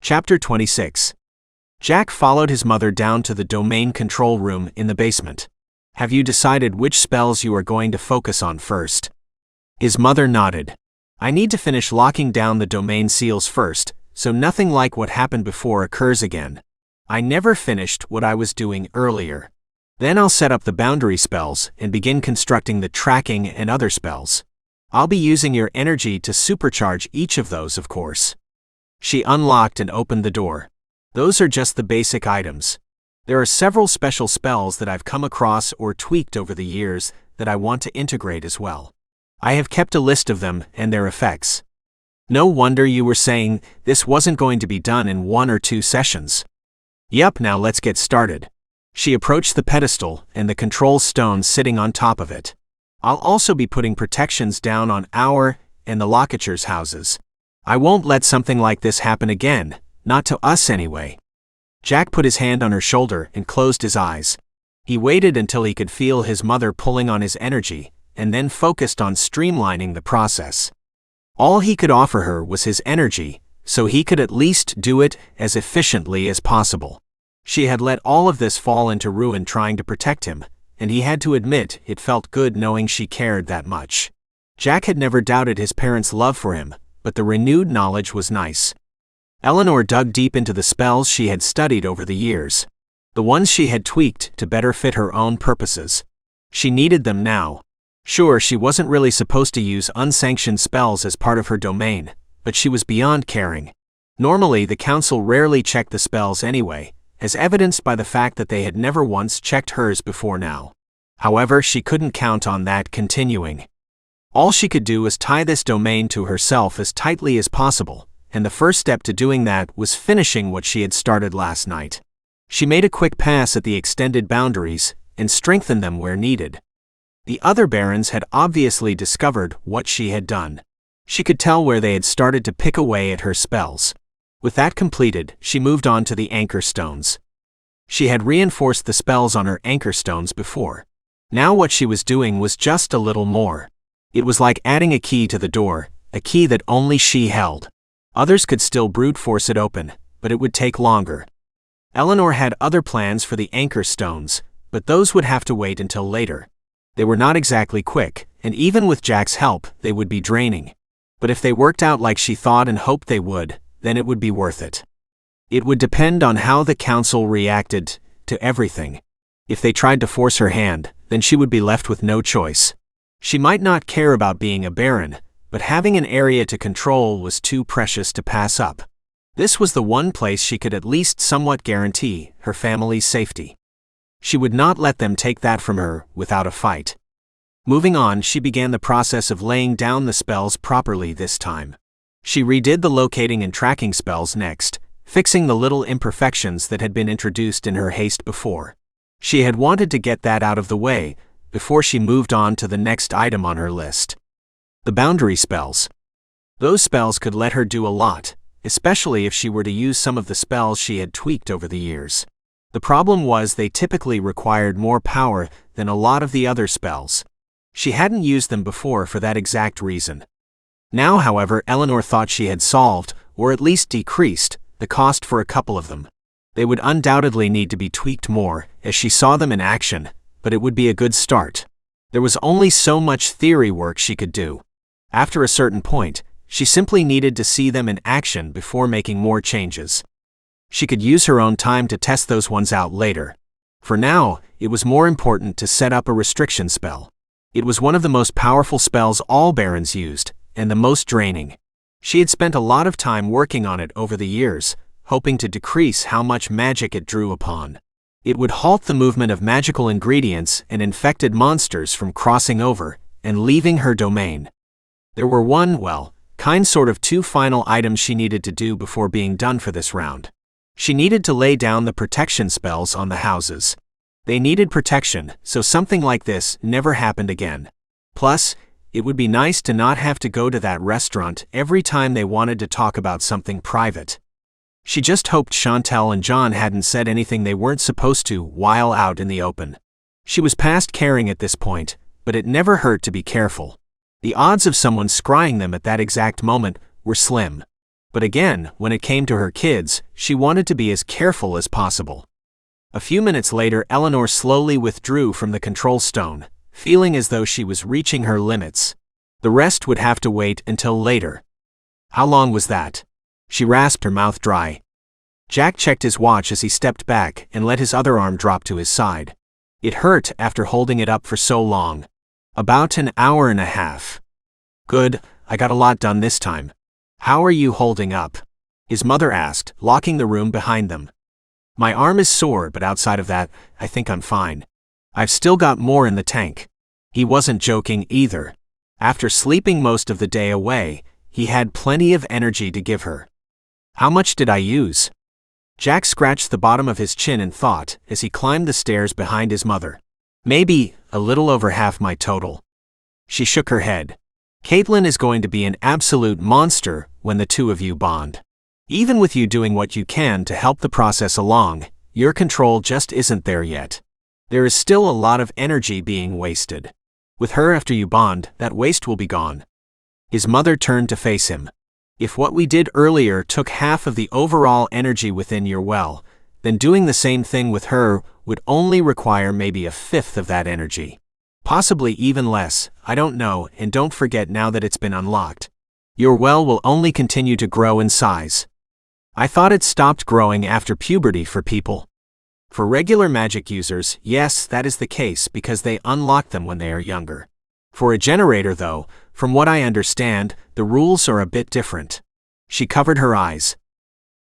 Chapter 26. Jack followed his mother down to the domain control room in the basement. Have you decided which spells you are going to focus on first? His mother nodded. I need to finish locking down the domain seals first, so nothing like what happened before occurs again. I never finished what I was doing earlier. Then I'll set up the boundary spells and begin constructing the tracking and other spells. I'll be using your energy to supercharge each of those, of course. She unlocked and opened the door. Those are just the basic items. There are several special spells that I've come across or tweaked over the years that I want to integrate as well. I have kept a list of them and their effects. No wonder you were saying this wasn't going to be done in 1 or 2 sessions. Yup, now let's get started. She approached the pedestal and the control stone sitting on top of it. I'll also be putting protections down on our and the Lockature's houses. I won't let something like this happen again, not to us anyway. Jack put his hand on her shoulder and closed his eyes. He waited until he could feel his mother pulling on his energy, and then focused on streamlining the process. All he could offer her was his energy, so he could at least do it as efficiently as possible. She had let all of this fall into ruin trying to protect him, and he had to admit it felt good knowing she cared that much. Jack had never doubted his parents' love for him, but the renewed knowledge was nice. Eleanor dug deep into the spells she had studied over the years, the ones she had tweaked to better fit her own purposes. She needed them now. Sure, she wasn't really supposed to use unsanctioned spells as part of her domain, but she was beyond caring. Normally, the council rarely checked the spells anyway, as evidenced by the fact that they had never once checked hers before now. However, she couldn't count on that continuing. All she could do was tie this domain to herself as tightly as possible, and the first step to doing that was finishing what she had started last night. She made a quick pass at the extended boundaries and strengthened them where needed. The other barons had obviously discovered what she had done. She could tell where they had started to pick away at her spells. With that completed, she moved on to the anchor stones. She had reinforced the spells on her anchor stones before. Now what she was doing was just a little more. It was like adding a key to the door, a key that only she held. Others could still brute force it open, but it would take longer. Eleanor had other plans for the anchor stones, but those would have to wait until later. They were not exactly quick, and even with Jack's help, they would be draining. But if they worked out like she thought and hoped they would, then it would be worth it. It would depend on how the council reacted to everything. If they tried to force her hand, then she would be left with no choice. She might not care about being a baron, but having an area to control was too precious to pass up. This was the one place she could at least somewhat guarantee her family's safety. She would not let them take that from her without a fight. Moving on, she began the process of laying down the spells properly this time. She redid the locating and tracking spells next, fixing the little imperfections that had been introduced in her haste before. She had wanted to get that out of the way before she moved on to the next item on her list. The boundary spells. Those spells could let her do a lot, especially if she were to use some of the spells she had tweaked over the years. The problem was they typically required more power than a lot of the other spells. She hadn't used them before for that exact reason. Now, however, Eleanor thought she had solved, or at least decreased, the cost for a couple of them. They would undoubtedly need to be tweaked more as she saw them in action, but it would be a good start. There was only so much theory work she could do. After a certain point, she simply needed to see them in action before making more changes. She could use her own time to test those ones out later. For now, it was more important to set up a restriction spell. It was one of the most powerful spells all barons used, and the most draining. She had spent a lot of time working on it over the years, hoping to decrease how much magic it drew upon. It would halt the movement of magical ingredients and infected monsters from crossing over and leaving her domain. There were two final items she needed to do before being done for this round. She needed to lay down the protection spells on the houses. They needed protection, so something like this never happened again. Plus, it would be nice to not have to go to that restaurant every time they wanted to talk about something private. She just hoped Chantel and John hadn't said anything they weren't supposed to while out in the open. She was past caring at this point, but it never hurt to be careful. The odds of someone scrying them at that exact moment were slim. But again, when it came to her kids, she wanted to be as careful as possible. A few minutes later, Eleanor slowly withdrew from the control stone, feeling as though she was reaching her limits. The rest would have to wait until later. How long was that? She rasped, her mouth dry. Jack checked his watch as he stepped back and let his other arm drop to his side. It hurt after holding it up for so long. About an hour and a half. Good, I got a lot done this time. How are you holding up? His mother asked, locking the room behind them. My arm is sore, but outside of that, I think I'm fine. I've still got more in the tank. He wasn't joking either. After sleeping most of the day away, he had plenty of energy to give her. How much did I use? Jack scratched the bottom of his chin in thought as he climbed the stairs behind his mother. Maybe a little over half my total. She shook her head. Kaitlyn is going to be an absolute monster when the two of you bond. Even with you doing what you can to help the process along, your control just isn't there yet. There is still a lot of energy being wasted. With her after you bond, that waste will be gone. His mother turned to face him. If what we did earlier took half of the overall energy within your well, then doing the same thing with her would only require maybe a fifth of that energy. Possibly even less, I don't know, and don't forget now that it's been unlocked. Your well will only continue to grow in size. I thought it stopped growing after puberty for people. For regular magic users, yes, that is the case because they unlock them when they are younger. For a generator though, from what I understand, the rules are a bit different. She covered her eyes.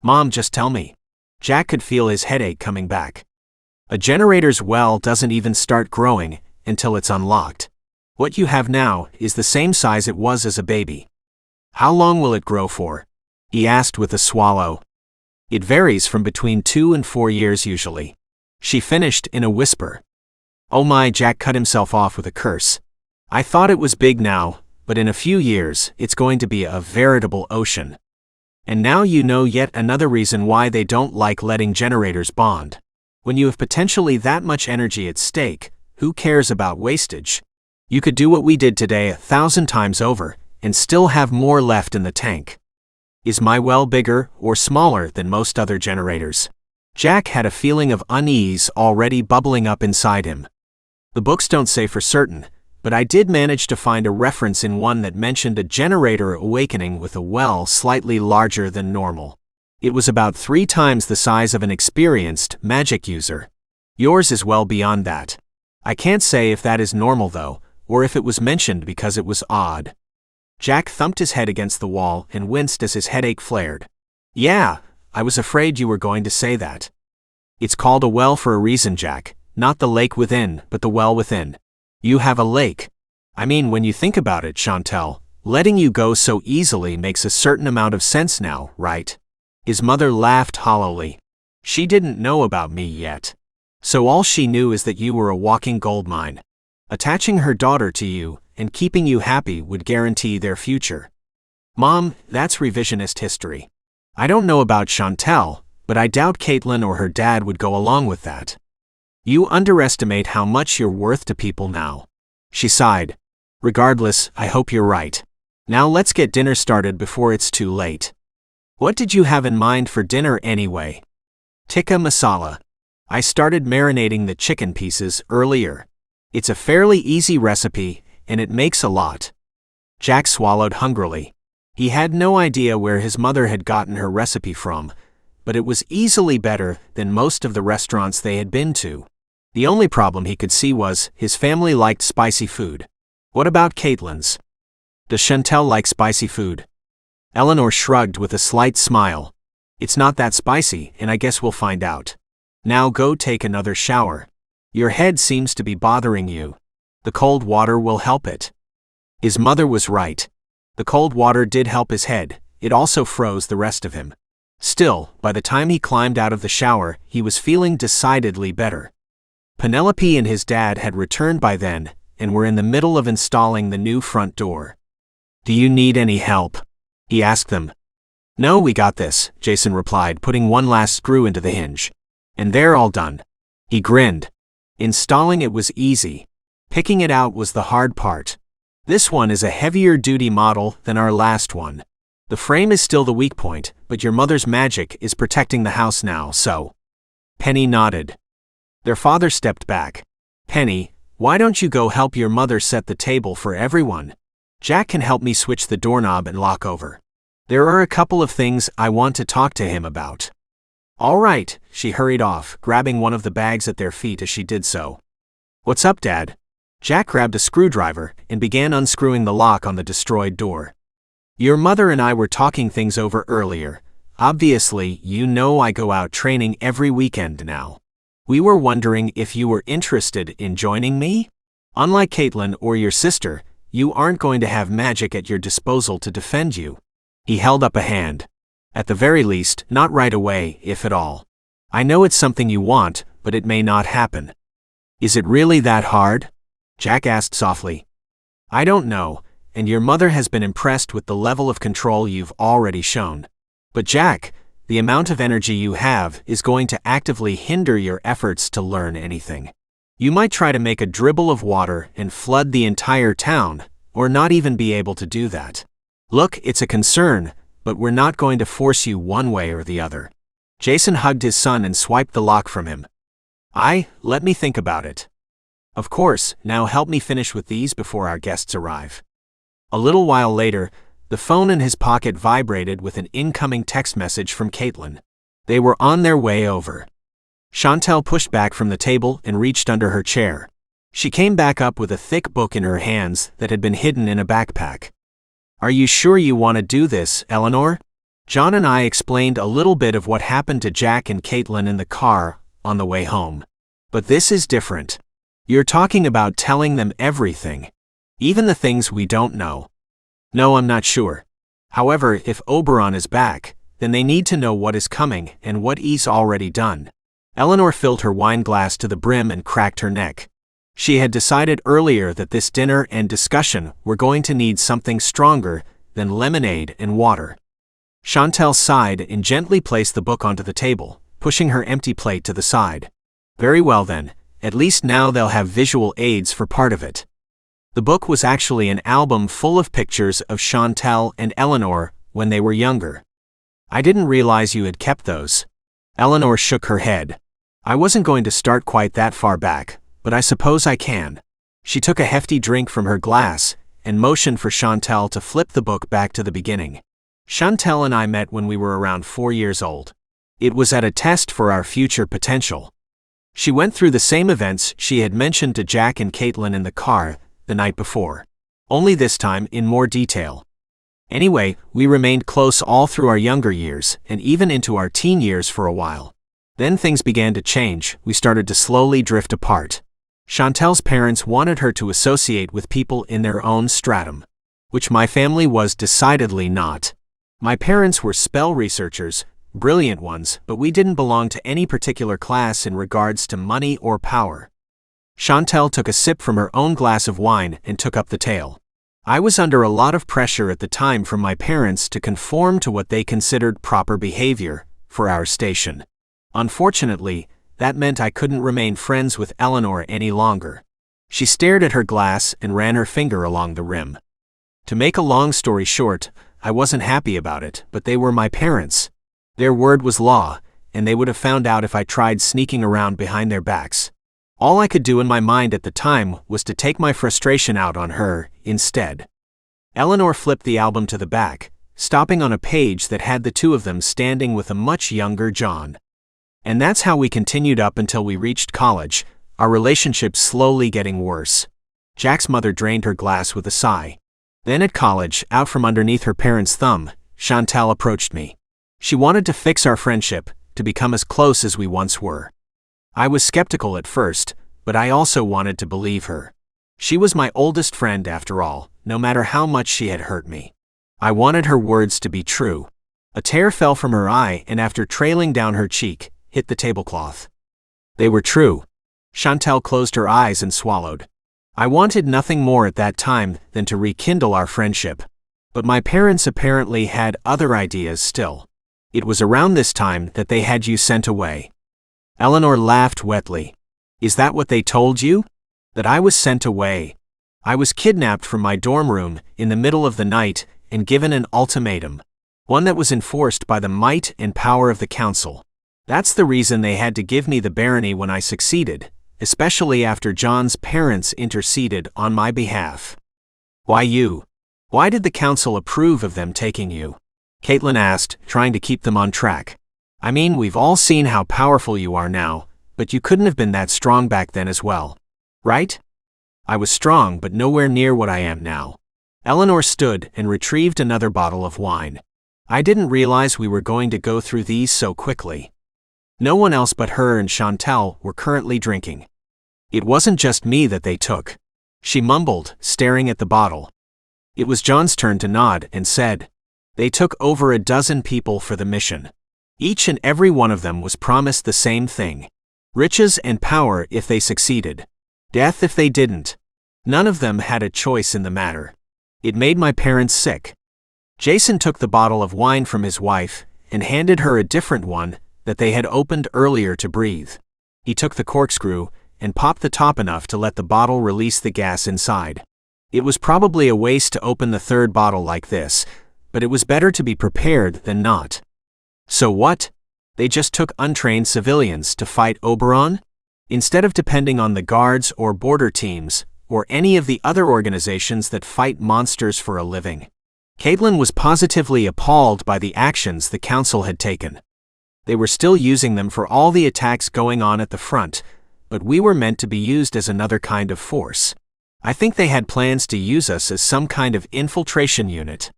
Mom, just tell me. Jack could feel his headache coming back. A generator's well doesn't even start growing until it's unlocked. What you have now is the same size it was as a baby. How long will it grow for? He asked with a swallow. It varies from between 2 and 4 years usually. She finished in a whisper. Oh my, Jack cut himself off with a curse. I thought it was big now, but in a few years, it's going to be a veritable ocean. And now you know yet another reason why they don't like letting generators bond. When you have potentially that much energy at stake, who cares about wastage? You could do what we did today 1,000 times over, and still have more left in the tank. Is my well bigger or smaller than most other generators? Jack had a feeling of unease already bubbling up inside him. The books don't say for certain, but I did manage to find a reference in one that mentioned a generator awakening with a well slightly larger than normal. It was about 3 times the size of an experienced magic user. Yours is well beyond that. I can't say if that is normal though, or if it was mentioned because it was odd. Jack thumped his head against the wall and winced as his headache flared. Yeah, I was afraid you were going to say that. It's called a well for a reason, Jack, not the lake within, but the well within. You have a lake. I mean, when you think about it, Chantel, letting you go so easily makes a certain amount of sense now, right? His mother laughed hollowly. She didn't know about me yet. So all she knew is that you were a walking goldmine. Attaching her daughter to you and keeping you happy would guarantee their future. Mom, that's revisionist history. I don't know about Chantel, but I doubt Kaitlyn or her dad would go along with that. You underestimate how much you're worth to people now. She sighed. Regardless, I hope you're right. Now let's get dinner started before it's too late. What did you have in mind for dinner anyway? Tikka masala. I started marinating the chicken pieces earlier. It's a fairly easy recipe, and it makes a lot. Jack swallowed hungrily. He had no idea where his mother had gotten her recipe from, but it was easily better than most of the restaurants they had been to. The only problem he could see was his family liked spicy food. What about Kaitlyn's? Does Chantel like spicy food? Eleanor shrugged with a slight smile. It's not that spicy, and I guess we'll find out. Now go take another shower. Your head seems to be bothering you. The cold water will help it. His mother was right. The cold water did help his head, it also froze the rest of him. Still, by the time he climbed out of the shower, he was feeling decidedly better. Penelope and his dad had returned by then, and were in the middle of installing the new front door. Do you need any help? He asked them. No, we got this, Jason replied, putting one last screw into the hinge. And they're all done. He grinned. Installing it was easy. Picking it out was the hard part. This one is a heavier duty model than our last one. The frame is still the weak point, but your mother's magic is protecting the house now, so. Penny nodded. Their father stepped back. Penny, why don't you go help your mother set the table for everyone? Jack can help me switch the doorknob and lock over. There are a couple of things I want to talk to him about. All right, she hurried off, grabbing one of the bags at their feet as she did so. What's up, Dad? Jack grabbed a screwdriver and began unscrewing the lock on the destroyed door. Your mother and I were talking things over earlier. Obviously, you know I go out training every weekend now. We were wondering if you were interested in joining me? Unlike Kaitlyn or your sister, you aren't going to have magic at your disposal to defend you. He held up a hand. At the very least, not right away, if at all. I know it's something you want, but it may not happen. Is it really that hard? Jack asked softly. I don't know, and your mother has been impressed with the level of control you've already shown. But Jack, the amount of energy you have is going to actively hinder your efforts to learn anything. You might try to make a dribble of water and flood the entire town, or not even be able to do that. Look, it's a concern, but we're not going to force you one way or the other. Jason hugged his son and swiped the lock from him. Let me think about it. Of course, now help me finish with these before our guests arrive. A little while later, the phone in his pocket vibrated with an incoming text message from Kaitlyn. They were on their way over. Chantel pushed back from the table and reached under her chair. She came back up with a thick book in her hands that had been hidden in a backpack. Are you sure you want to do this, Eleanor? John and I explained a little bit of what happened to Jack and Kaitlyn in the car on the way home. But this is different. You're talking about telling them everything. Even the things we don't know. No, I'm not sure. However, if Oberon is back, then they need to know what is coming and what he's already done. Eleanor filled her wine glass to the brim and cracked her neck. She had decided earlier that this dinner and discussion were going to need something stronger than lemonade and water. Chantel sighed and gently placed the book onto the table, pushing her empty plate to the side. Very well then, at least now they'll have visual aids for part of it. The book was actually an album full of pictures of Chantel and Eleanor when they were younger. I didn't realize you had kept those. Eleanor shook her head. I wasn't going to start quite that far back, but I suppose I can. She took a hefty drink from her glass and motioned for Chantel to flip the book back to the beginning. Chantel and I met when we were around 4 years old. It was at a test for our future potential. She went through the same events she had mentioned to Jack and Kaitlyn in the car the night before, only this time in more detail. Anyway, we remained close all through our younger years and even into our teen years for a while. Then things began to change. We started to slowly drift apart. Chantel's parents wanted her to associate with people in their own stratum, which my family was decidedly not. My parents were spell researchers, brilliant ones, but we didn't belong to any particular class in regards to money or power. Chantel took a sip from her own glass of wine and took up the tale. I was under a lot of pressure at the time from my parents to conform to what they considered proper behavior for our station. Unfortunately, that meant I couldn't remain friends with Eleanor any longer. She stared at her glass and ran her finger along the rim. To make a long story short, I wasn't happy about it, but they were my parents. Their word was law, and they would have found out if I tried sneaking around behind their backs. All I could do in my mind at the time was to take my frustration out on her instead. Eleanor flipped the album to the back, stopping on a page that had the two of them standing with a much younger John. And that's how we continued up until we reached college, our relationship slowly getting worse. Jack's mother drained her glass with a sigh. Then at college, out from underneath her parents' thumb, Chantel approached me. She wanted to fix our friendship, to become as close as we once were. I was skeptical at first, but I also wanted to believe her. She was my oldest friend after all, no matter how much she had hurt me. I wanted her words to be true. A tear fell from her eye and after trailing down her cheek, hit the tablecloth. They were true. Chantel closed her eyes and swallowed. I wanted nothing more at that time than to rekindle our friendship. But my parents apparently had other ideas still. It was around this time that they had you sent away. Eleanor laughed wetly. Is that what they told you? That I was sent away? I was kidnapped from my dorm room in the middle of the night and given an ultimatum. one that was enforced by the might and power of the council. That's the reason they had to give me the barony when I succeeded, especially after John's parents interceded on my behalf. Why you? Why did the council approve of them taking you? Kaitlyn asked, trying to keep them on track. I mean, we've all seen how powerful you are now, but you couldn't have been that strong back then as well. Right? I was strong, but nowhere near what I am now. Eleanor stood and retrieved another bottle of wine. I didn't realize we were going to go through these so quickly. No one else but her and Chantal were currently drinking. It wasn't just me that they took. She mumbled, staring at the bottle. It was John's turn to nod and said, they took over a dozen people for the mission. Each and every one of them was promised the same thing. Riches and power if they succeeded. Death if they didn't. None of them had a choice in the matter. It made my parents sick. Jason took the bottle of wine from his wife and handed her a different one that they had opened earlier to breathe. He took the corkscrew and popped the top enough to let the bottle release the gas inside. It was probably a waste to open the third bottle like this, but it was better to be prepared than not. So what? They just took untrained civilians to fight Oberon? Instead of depending on the guards or border teams, or any of the other organizations that fight monsters for a living. Kaitlyn was positively appalled by the actions the council had taken. They were still using them for all the attacks going on at the front, but we were meant to be used as another kind of force. I think they had plans to use us as some kind of infiltration unit.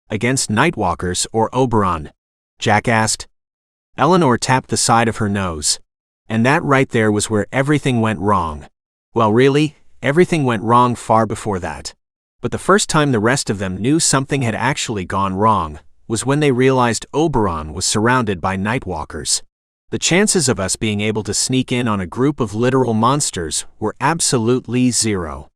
Against Nightwalkers or Oberon? Jack asked. Eleanor tapped the side of her nose. And that right there was where everything went wrong. Well, really, everything went wrong far before that. But the first time the rest of them knew something had actually gone wrong was when they realized Oberon was surrounded by Nightwalkers. The chances of us being able to sneak in on a group of literal monsters were absolutely zero.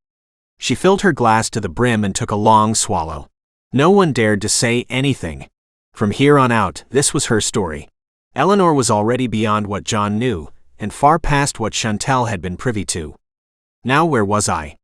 She filled her glass to the brim and took a long swallow. No one dared to say anything. From here on out, this was her story. Eleanor was already beyond what John knew, and far past what Chantal had been privy to. Now where was I?